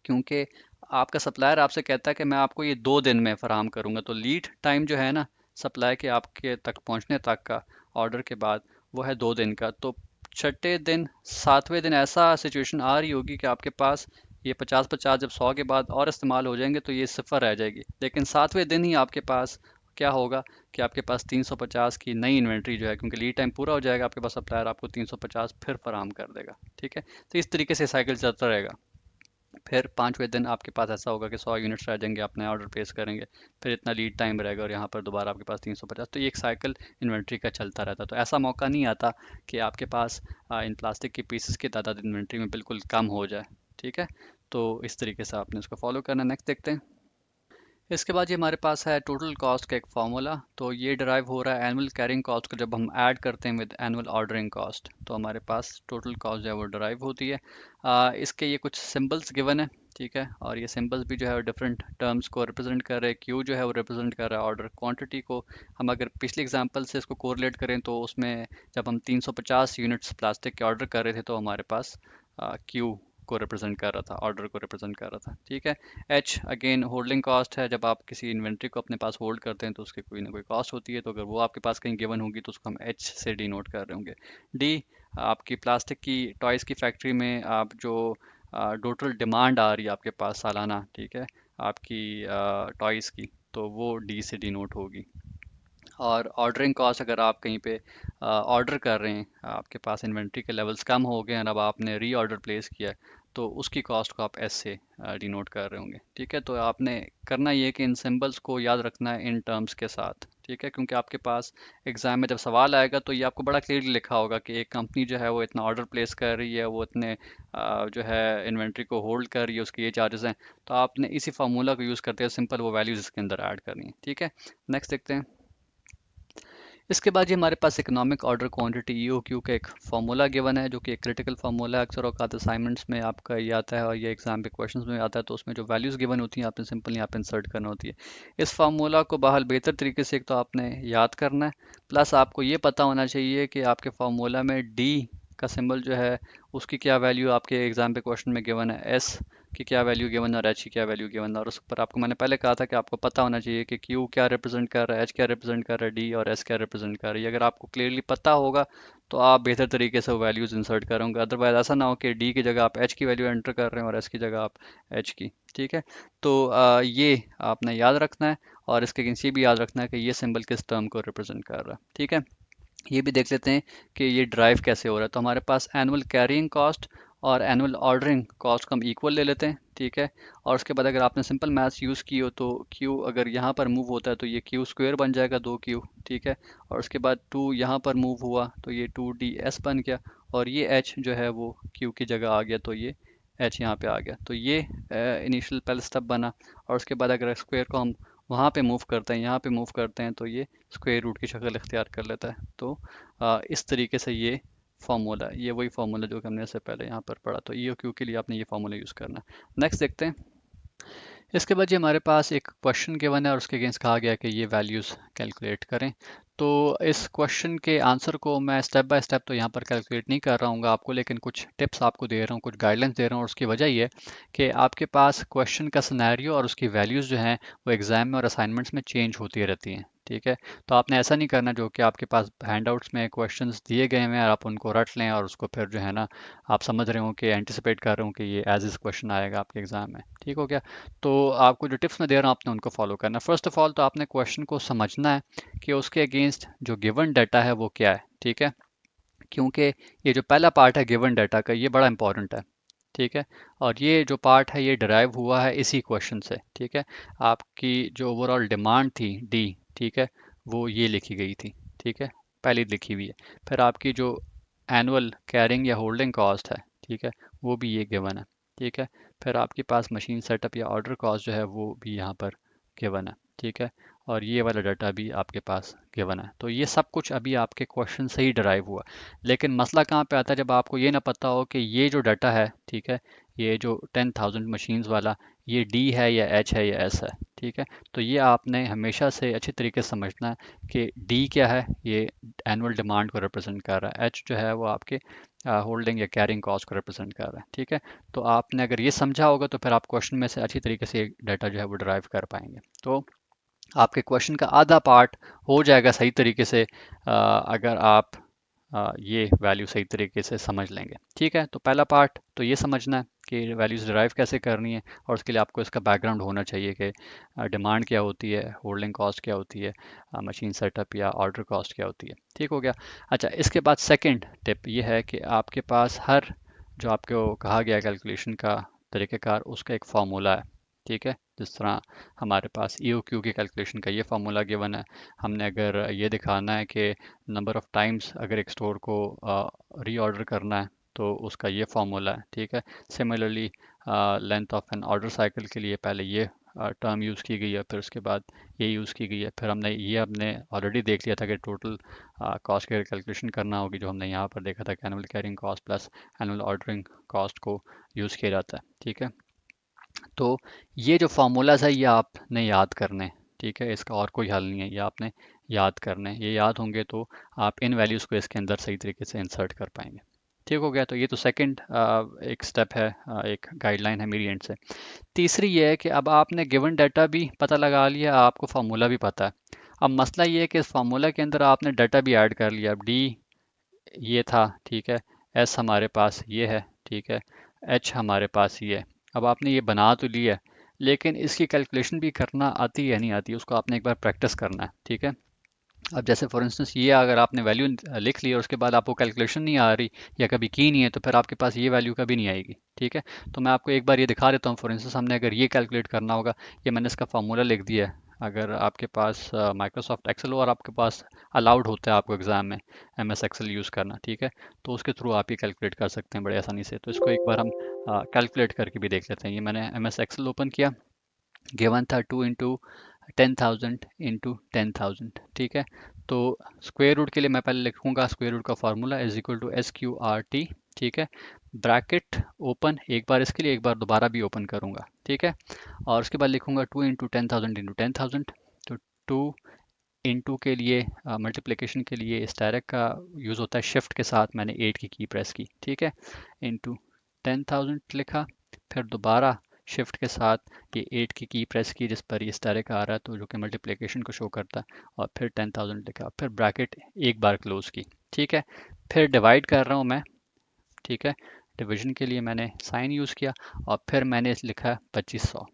क्योंकि आपका सप्लायर आपसे कहता है कि मैं आपको ये 2 दिन में फराहम करूंगा। तो लीड टाइम जो है ना सप्लाई के आपके तक पहुंचने तक का ऑर्डर के बाद, वो है 2 दिन का। तो छठे दिन, सातवें दिन ऐसा सिचुएशन आ रही होगी कि आपके पास ये 50-50 जब 100 के बाद और इस्तेमाल हो जाएंगे तो ये सिफर रह जाएगी, लेकिन सातवें दिन ही आपके पास क्या होगा कि आपके पास 350 की नई इन्वेंट्री जो है, क्योंकि लीड टाइम पूरा हो जाएगा आपके पास, सप्लायर आपको 350 फिर फराहम कर देगा, ठीक है। तो इस तरीके से साइकिल चलता रहेगा। फिर पाँचवें दिन आपके पास ऐसा होगा कि 100 यूनिट्स रह जाएंगे, आप नया ऑर्डर प्लेस करेंगे, फिर इतना लीड टाइम रहेगा और यहाँ पर दोबारा आपके पास 350। तो ये एक साइकिल इन्वेंट्री का चलता रहता है। तो ऐसा मौका नहीं आता कि आपके पास इन प्लास्टिक के पीसेस की तादाद इन्वेंट्री में बिल्कुल कम हो जाए, ठीक है। तो इस तरीके से आपने इसको फॉलो करना। नेक्स्ट देखते हैं। इसके बाद ये हमारे पास है टोटल कॉस्ट का एक फार्मूला। तो ये डिराइव हो रहा है एनुअल कैरिंग कॉस्ट को जब हम ऐड करते हैं विद एनुअल ऑर्डरिंग कॉस्ट, तो हमारे पास टोटल कॉस्ट जो है वो डिराइव होती है। इसके ये कुछ सिंबल्स गिवन है, ठीक है, और ये सिंबल्स भी जो है डिफरेंट टर्म्स को रिप्रेजेंट कर रहे हैं। क्यू जो है वो रिप्रेजेंट कर रहा है ऑर्डर क्वांटिटी को। हम अगर पिछले एग्जांपल से इसको कोरिलेट करें तो उसमें जब हम 350 यूनिट्स प्लास्टिक के ऑर्डर कर रहे थे तो हमारे पास क्यू को रिप्रेजेंट कर रहा था, ऑर्डर को रिप्रेजेंट कर रहा था, ठीक है। एच अगेन होल्डिंग कॉस्ट है, जब आप किसी इन्वेंट्री को अपने पास होल्ड करते हैं तो उसकी कोई ना कोई कॉस्ट होती है, तो अगर वो आपके पास कहीं गिवन होगी तो उसको हम एच से डिनोट कर रहे होंगे। डी आपकी प्लास्टिक की टॉयज़ की फैक्ट्री में आप जो टोटल डिमांड आ रही है आपके पास सालाना, ठीक है, आपकी टॉयज़ की, तो वो डी से डिनोट होगी। और ऑर्डरिंग कॉस्ट, अगर आप कहीं पे ऑर्डर कर रहे हैं, आपके पास इन्वेंट्री के लेवल्स कम हो गए हैं और अब आपने री ऑर्डर प्लेस किया है, तो उसकी कॉस्ट को आप एस से डिनोट कर रहे होंगे। ठीक है, तो आपने करना ये है कि इन सिंबल्स को याद रखना है इन टर्म्स के साथ। ठीक है, क्योंकि आपके पास एग्जाम में जब सवाल आएगा तो ये आपको बड़ा क्लियरली लिखा होगा कि एक कंपनी जो है वो इतना ऑर्डर प्लेस कर रही है, वो इतने जो है इन्वेंट्री को होल्ड कर रही है, उसके ये चार्जेस हैं। तो आपने इसी फार्मूला को यूज़ करते हुए सिंपल वो वैल्यूज़ इसके अंदर ऐड करनी है। ठीक है, नेक्स्ट देखते हैं। इसके बाद ये हमारे पास इकोनॉमिक ऑर्डर क्वांटिटी ईओक्यू का एक फार्मूला गिवन है, जो कि एक क्रिटिकल फार्मूला है। अक्सर औकात असाइनमेंट्स में आपका ये आता है और ये एग्जाम के क्वेश्चंस में आता है, तो उसमें जो वैल्यूज़ गिवन होती हैं आपने सिंपल यहाँ पे इंसर्ट करना होती है। इस फार्मूला को बहाल बेहतर तरीके से एक तो आपने याद करना है, प्लस आपको ये पता होना चाहिए कि आपके फार्मूला में डी का सिंबल जो है उसकी क्या वैल्यू आपके एग्जाम पे क्वेश्चन में गिवन है, एस की क्या वैल्यू गिवन है और एच की क्या वैल्यू गिवन है। और उस पर आपको मैंने पहले कहा था कि आपको पता होना चाहिए कि क्यू क्या रिप्रेजेंट कर रहा है, एच क्या रिप्रेजेंट कर रहा है, डी और एस क्या रिप्रेजेंट कर रही है। अगर आपको क्लियरली पता होगा तो आप बेहतर तरीके से वो वैल्यूज़ इंसर्ट करोगे। अदरवाइज ऐसा ना हो कि डी की जगह आप एच की वैल्यू एंटर कर रहे हैं और एस की जगह आप एच की। ठीक है, तो ये आपने याद रखना है और इसके अगेंस्ट ये भी याद रखना है कि ये सिंबल किस टर्म को रिप्रेजेंट कर रहा है। ठीक है, ये भी देख लेते हैं कि ये ड्राइव कैसे हो रहा है। तो हमारे पास एनुअल कैरिंग कॉस्ट और एनुअल ऑर्डरिंग कॉस्ट को हम इक्वल ले लेते हैं। ठीक है, और उसके बाद अगर आपने सिंपल मैथ्स यूज़ की हो तो क्यू अगर यहाँ पर मूव होता है तो ये क्यू स्क्वायर बन जाएगा, 2 क्यू। ठीक है, और उसके बाद 2 यहाँ पर मूव हुआ तो ये 2ds बन गया, और ये एच जो है वो क्यू की जगह आ गया, तो ये एच यहाँ पे आ गया। तो ये इनिशियल पहला स्टेप बना। और उसके बाद अगर स्क्वायर को हम वहाँ पे मूव करते हैं, यहाँ पे मूव करते हैं, तो ये स्क्वायर रूट की शक्ल इख्तियार कर लेता है। तो इस तरीके से ये फार्मूला, ये वही फार्मूला जो कि हमने इससे पहले यहाँ पर पढ़ा। तो ई क्यू के लिए आपने ये फार्मूला यूज़ करना है। नेक्स्ट देखते हैं। इसके बाद ये हमारे पास एक क्वेश्चन गिवन है और उसके अगेंस्ट कहा गया है कि ये वैल्यूज़ कैलकुलेट करें। तो इस क्वेश्चन के आंसर को मैं स्टेप बाय स्टेप तो यहाँ पर कैलकुलेट नहीं कर रहा हूँ आपको, लेकिन कुछ टिप्स आपको दे रहा हूँ, कुछ गाइडलाइंस दे रहा हूँ। और उसकी वजह ये है कि आपके पास क्वेश्चन का सिनेरियो और उसकी वैल्यूज़ जो हैं वो एग्जाम में और असाइनमेंट्स में चेंज होती रहती हैं। ठीक है, तो आपने ऐसा नहीं करना जो कि आपके पास हैंडआउट्स में क्वेश्चंस दिए गए हैं और आप उनको रट लें और उसको फिर जो है ना आप समझ रहे हो कि एंटिसिपेट कर रहे हो कि ये एज इस क्वेश्चन आएगा आपके एग्जाम में। ठीक हो गया, तो आपको जो टिप्स मैं दे रहा हूँ आपने उनको फॉलो करना है। फर्स्ट ऑफ ऑल तो आपने क्वेश्चन को समझना है कि उसके अगेंस्ट जो गिवन डाटा है वो क्या है। ठीक है, क्योंकि ये जो पहला पार्ट है गिवन डाटा का ये बड़ा इंपॉर्टेंट है। ठीक है, और ये जो पार्ट है ये डिराइव हुआ है इसी क्वेश्चन से। ठीक है, आपकी जो ओवरऑल डिमांड थी डी, ठीक है, वो ये लिखी गई थी। ठीक है, पहले लिखी हुई है। फिर आपकी जो एनुअल कैरिंग या होल्डिंग कॉस्ट है, ठीक है, वो भी ये गिवन है। ठीक है, फिर आपके पास मशीन सेटअप या ऑर्डर कॉस्ट जो है वो भी यहाँ पर गिवन है। ठीक है, और ये वाला डाटा भी आपके पास गिवन है। तो ये सब कुछ अभी आपके क्वेश्चन से ही डिराइव हुआ। लेकिन मसला कहाँ पे आता है, जब आपको ये ना पता हो कि ये जो डाटा है, ठीक है, ये जो 10,000 मशीन्स वाला ये डी है या एच है या एस है। ठीक है, तो ये आपने हमेशा से अच्छी तरीके से समझना है कि डी क्या है, ये एनुअल डिमांड को रिप्रेजेंट कर रहा है, एच जो है वो आपके होल्डिंग या कैरिंग कॉस्ट को रिप्रेजेंट कर रहा है। ठीक है, तो आपने अगर ये समझा होगा तो फिर आप क्वेश्चन में से अच्छी तरीके से डाटा जो है वो डिराइव कर पाएंगे। तो आपके क्वेश्चन का आधा पार्ट हो जाएगा सही तरीके से अगर आप ये वैल्यू सही तरीके से समझ लेंगे। ठीक है, तो पहला पार्ट तो ये समझना है कि वैल्यूज़ डिराइव कैसे करनी है, और उसके लिए आपको इसका बैकग्राउंड होना चाहिए कि डिमांड क्या होती है, होल्डिंग कॉस्ट क्या होती है, मशीन सेटअप या ऑर्डर कॉस्ट क्या होती है। ठीक हो गया। अच्छा, इसके बाद सेकंड टिप ये है कि आपके पास हर जो आपको कहा गया कैलकुलेशन का तरीक़ेकार उसका एक फार्मूला है। ठीक है, जिस तरह हमारे पास EOQ की कैलकुलेशन का ये फार्मूला गिवन है। हमने अगर ये दिखाना है कि नंबर ऑफ़ टाइम्स अगर एक स्टोर को रीऑर्डर करना है तो उसका ये फार्मूला है। ठीक है, similarly length of an order cycle के लिए पहले ये टर्म यूज़ की गई है, फिर उसके बाद ये यूज़ की गई है, फिर हमने ऑलरेडी देख लिया था कि टोटल कॉस्ट की कैलकुलेशन करना होगी, जो हमने यहाँ पर देखा था कि annual carrying cost plus annual ordering cost को यूज़ किया जाता है। ठीक है, तो ये जो फार्मूलाज है ये आपने याद करने हैं। ठीक है, इसका और कोई हल नहीं है, ये आपने याद करने हैं। ये याद होंगे तो आप इन वैल्यूज़ को इसके अंदर सही तरीके से इंसर्ट कर पाएंगे। ठीक हो गया, तो ये तो सेकंड एक स्टेप है, एक गाइडलाइन है मेरी एंड से। तीसरी ये है कि अब आपने गिवन डाटा भी पता लगा लिया, आपको फार्मूला भी पता है। अब मसला ये है कि इस फार्मूला के अंदर आपने डाटा भी ऐड कर लिया। अब डी ये था, ठीक है, एस हमारे पास ये है, ठीक है, एच हमारे पास ये है। अब आपने ये बना तो लिया है, लेकिन इसकी कैलकुलेशन भी करना आती है या नहीं आती, उसको आपने एक बार प्रैक्टिस करना है। ठीक है, अब जैसे फॉर इंस्टेंस ये अगर आपने वैल्यू लिख ली और उसके बाद आपको कैलकुलेशन नहीं आ रही या कभी की नहीं है, तो फिर आपके पास ये वैल्यू कभी नहीं आएगी। ठीक है, तो मैं आपको एक बार ये दिखा देता हूँ। फॉर इंस्टेंस हमने अगर ये कैलकुलेट करना होगा, ये मैंने इसका फार्मूला लिख दिया है। अगर आपके पास माइक्रोसॉफ्ट एक्सेल हो और आपके पास अलाउड होता है आपको एग्जाम में एम एस एक्सेल यूज़ करना, ठीक है, तो उसके थ्रू आप ये कैलकुलेट कर सकते हैं बड़े आसानी से। तो इसको एक बार हम कैलकुलेट करके भी देख लेते हैं। ये मैंने एम एस एक्सेल ओपन किया, गिवन था 2 इंटू 10,000 इंटू 10,000। ठीक है, तो स्क्वायर रूट के लिए मैं पहले लिखूंगा स्क्वायर रूट का formula is equal to SQRT। ठीक है, ब्रैकेट ओपन एक बार इसके लिए, एक बार दोबारा भी ओपन करूंगा। ठीक है, और उसके बाद लिखूंगा 2 इंटू 10,000 इंटू 10,000। तो 2 इंटू के लिए मल्टीप्लिकेशन के लिए इस डायरेक्ट का यूज़ होता है, शिफ्ट के साथ मैंने 8 की प्रेस की। ठीक है, इंटू 10,000 लिखा, फिर दोबारा शिफ्ट के साथ ये 8 की प्रेस की जिस पर इस तरह का आ रहा है, तो जो कि मल्टीप्लिकेशन को शो करता है, और फिर 10,000 लिखा, फिर ब्रैकेट एक बार क्लोज की। ठीक है, फिर डिवाइड कर रहा हूँ मैं। ठीक है, डिवीजन के लिए मैंने साइन यूज़ किया, और फिर मैंने लिखा 2500।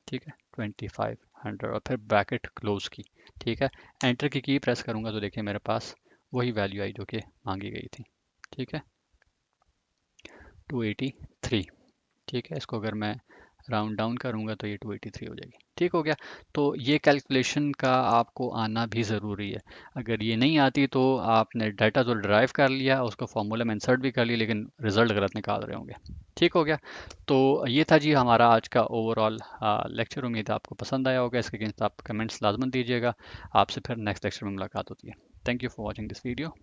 ठीक है, 2500, और फिर ब्रैकेट क्लोज की। ठीक है, एंटर की प्रेस करूँगा तो देखिए मेरे पास वही वैल्यू आई जो कि मांगी गई थी। ठीक है, 283। ठीक है, इसको अगर मैं राउंड डाउन करूंगा तो ये 283 हो जाएगी। ठीक हो गया। तो ये कैलकुलेशन का आपको आना भी ज़रूरी है। अगर ये नहीं आती तो आपने डाटा तो ड्राइव कर लिया, उसको फॉर्मूला में इंसर्ट भी कर लिया, लेकिन रिजल्ट गलत निकाल रहे होंगे। ठीक हो गया। तो ये था जी हमारा आज का ओवरऑल लेक्चर। उम्मीद है आपको पसंद आया होगा। इसके अगेंस्ट आप कमेंट्स लाजमन दीजिएगा। आपसे फिर नेक्स्ट लेक्चर में मुलाकात होती है। Thank you for watching this video.